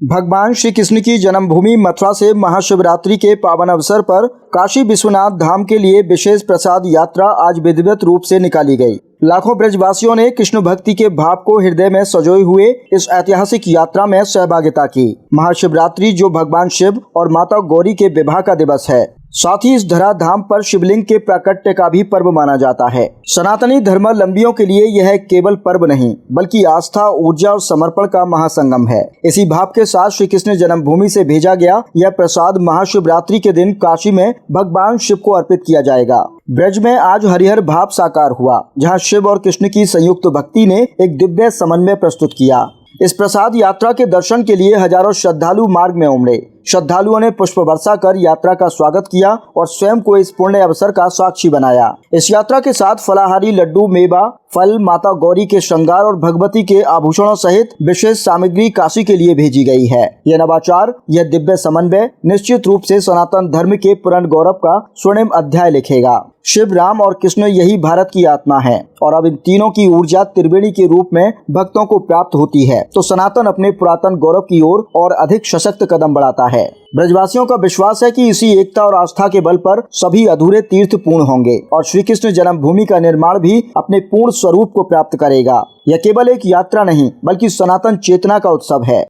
भगवान श्री कृष्ण की जन्मभूमि मथुरा से महाशिवरात्रि के पावन अवसर पर काशी विश्वनाथ धाम के लिए विशेष प्रसाद यात्रा आज विधिवत रूप से निकाली गई। लाखों ब्रजवासियों ने कृष्ण भक्ति के भाव को हृदय में सजोए हुए इस ऐतिहासिक यात्रा में सहभागिता की। महाशिवरात्रि जो भगवान शिव और माता गौरी के विवाह का दिवस है, साथ ही इस धरा धाम पर शिवलिंग के प्राकट्य का भी पर्व माना जाता है। सनातनी धर्मावलंबियों के लिए यह केवल पर्व नहीं बल्कि आस्था, ऊर्जा और समर्पण का महासंगम है। इसी भाव के साथ श्री कृष्ण जन्मभूमि से भेजा गया यह प्रसाद महाशिवरात्रि के दिन काशी में भगवान शिव को अर्पित किया जाएगा। ब्रज में आज हरिहर भाव साकार हुआ, जहां शिव और कृष्ण की संयुक्त भक्ति ने एक दिव्य समन्वय प्रस्तुत किया। इस प्रसाद यात्रा के दर्शन के लिए हजारों श्रद्धालु मार्ग में उमड़े। श्रद्धालुओं ने पुष्प वर्षा कर यात्रा का स्वागत किया और स्वयं को इस पुण्य अवसर का साक्षी बनाया। इस यात्रा के साथ फलाहारी लड्डू, मेवा, फल, माता गौरी के श्रृंगार और भगवती के आभूषणों सहित विशेष सामग्री काशी के लिए भेजी गई है। यह नवाचार, यह दिव्य समन्वय निश्चित रूप से सनातन धर्म के पुराण गौरव का स्वर्णिम अध्याय लिखेगा। शिव, राम और कृष्ण यही भारत की आत्मा है और अब इन तीनों की ऊर्जा त्रिवेणी के रूप में भक्तों को प्राप्त होती है तो सनातन अपने पुरातन गौरव की ओर और अधिक सशक्त कदम बढ़ाता है। ब्रजवासियों का विश्वास है कि इसी एकता और आस्था के बल पर सभी अधूरे तीर्थ पूर्ण होंगे और श्री कृष्ण जन्मभूमि का निर्माण भी अपने पूर्ण स्वरूप को प्राप्त करेगा। यह केवल एक यात्रा नहीं बल्कि सनातन चेतना का उत्सव है।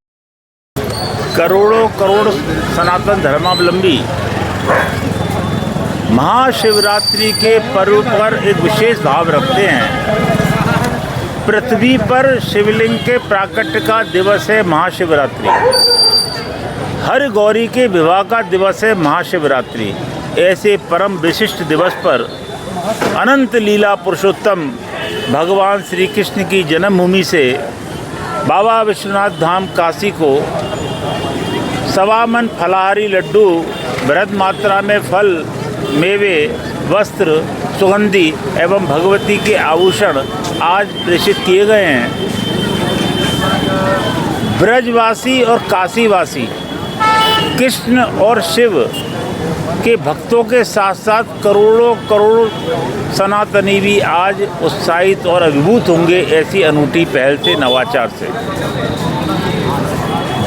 करोड़ों करोड़ सनातन धर्मावलंबी महाशिवरात्रि के पर्व पर एक विशेष भाव रखते हैं। पृथ्वी पर शिवलिंग के प्राकट्य का दिवस है महाशिवरात्रि। हर गौरी के विवाह का दिवस है महाशिवरात्रि। ऐसे परम विशिष्ट दिवस पर अनंत लीला पुरुषोत्तम भगवान श्री कृष्ण की जन्मभूमि से बाबा विश्वनाथ धाम काशी को सवा मन फलाहारी लड्डू, बृहद मात्रा में फल, मेवे, वस्त्र, सुगंधि एवं भगवती के आभूषण आज प्रेषित किए गए हैं। ब्रजवासी और काशीवासी कृष्ण और शिव के भक्तों के साथ साथ करोड़ों करोड़ सनातनी भी आज उत्साहित और अभिभूत होंगे ऐसी अनूठी पहल से, नवाचार से।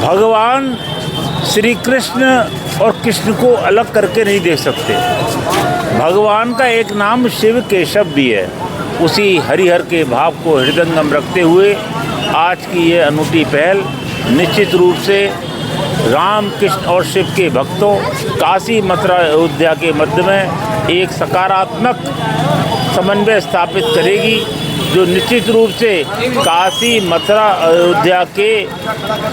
भगवान श्री कृष्ण और कृष्ण को अलग करके नहीं देख सकते। भगवान का एक नाम शिव केशव भी है। उसी हरिहर के भाव को हृदयंगम रखते हुए आज की ये अनूठी पहल निश्चित रूप से राम, कृष्ण और शिव के भक्तों, काशी, मथुरा, अयोध्या के मध्य में एक सकारात्मक समन्वय स्थापित करेगी जो निश्चित रूप से काशी, मथुरा, अयोध्या के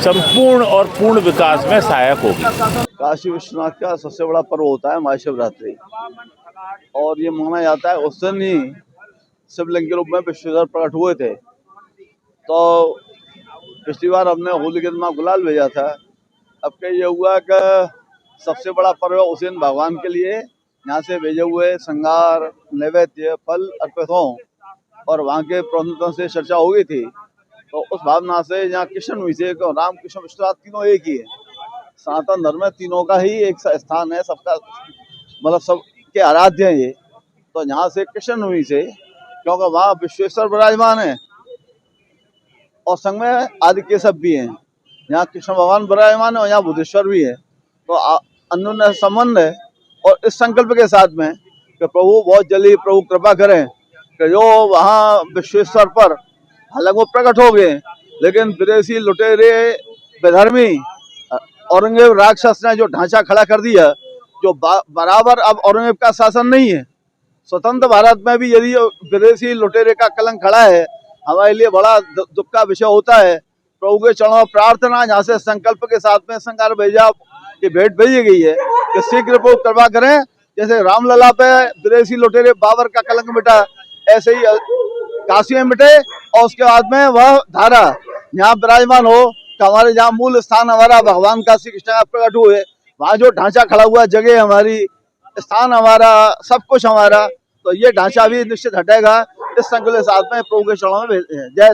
संपूर्ण और पूर्ण विकास में सहायक होगी। काशी विश्वनाथ का सबसे बड़ा पर्व होता है महाशिवरात्रि और ये माना जाता है उस दिन ही शिवलिंग के रूप में विश्वेश्वर प्रकट हुए थे। तो पिछली बार हमने होली के दिन गुलाल भेजा था। अब क्या ये हुआ कि सबसे बड़ा पर्व उस दिन भगवान के लिए यहाँ से भेजे हुए श्रृंगार, नैवेद्य, फल अर्पित हों और वहाँ के प्रबंधकों से चर्चा हो गई थी। तो उस भावना से यहाँ कृष्ण हुई से राम, कृष्ण, विश्वनाथ तीनों एक ही है। सनातन धर्म में तीनों का ही एक स्थान है, सबका मतलब सबके आराध्य है ये। तो यहाँ से कृष्ण हुई से क्योंकि वहाँ विश्वेश्वर विराजमान है और संग में आदि केशव भी हैं। यहाँ कृष्ण भगवान विराजमान है और यहाँ बुद्धेश्वर भी है। तो अन्योन्य संबंध है और इस संकल्प के साथ में कि प्रभु बहुत जल्दी प्रभु कृपा करें कि जो वहाँ विश्वेश्वर पर हालांकि वो प्रकट हो गए लेकिन विदेशी लुटेरे बेधर्मी औरंगजेब राक्षस ने जो ढांचा खड़ा कर दिया, जो बराबर अब औरंगजेब का शासन नहीं है। स्वतंत्र भारत में भी यदि विदेशी लुटेरे का कलंक खड़ा है, हमारे लिए बड़ा दुख का विषय होता है। प्रभु के चरणों में प्रार्थना, जहाँ से संकल्प के साथ में संकार भेजा की भेंट भेजी गई है कि शीघ्र प्रभु कृपा करें। जैसे रामलला पे विदेशी लुटेरे बाबर का कलंक मिटा, ऐसे ही काशी में मिटे और उसके बाद में वह धारा यहाँ विराजमान हो कि हमारे जहाँ मूल स्थान हमारा भगवान का श्री कृष्ण का प्रकट हुए, वहाँ जो ढांचा खड़ा हुआ, जगह हमारी, स्थान हमारा, सब कुछ हमारा, तो ये ढांचा भी निश्चित हटेगा। इस संकल्प के साथ में प्रभु के चरणों में जय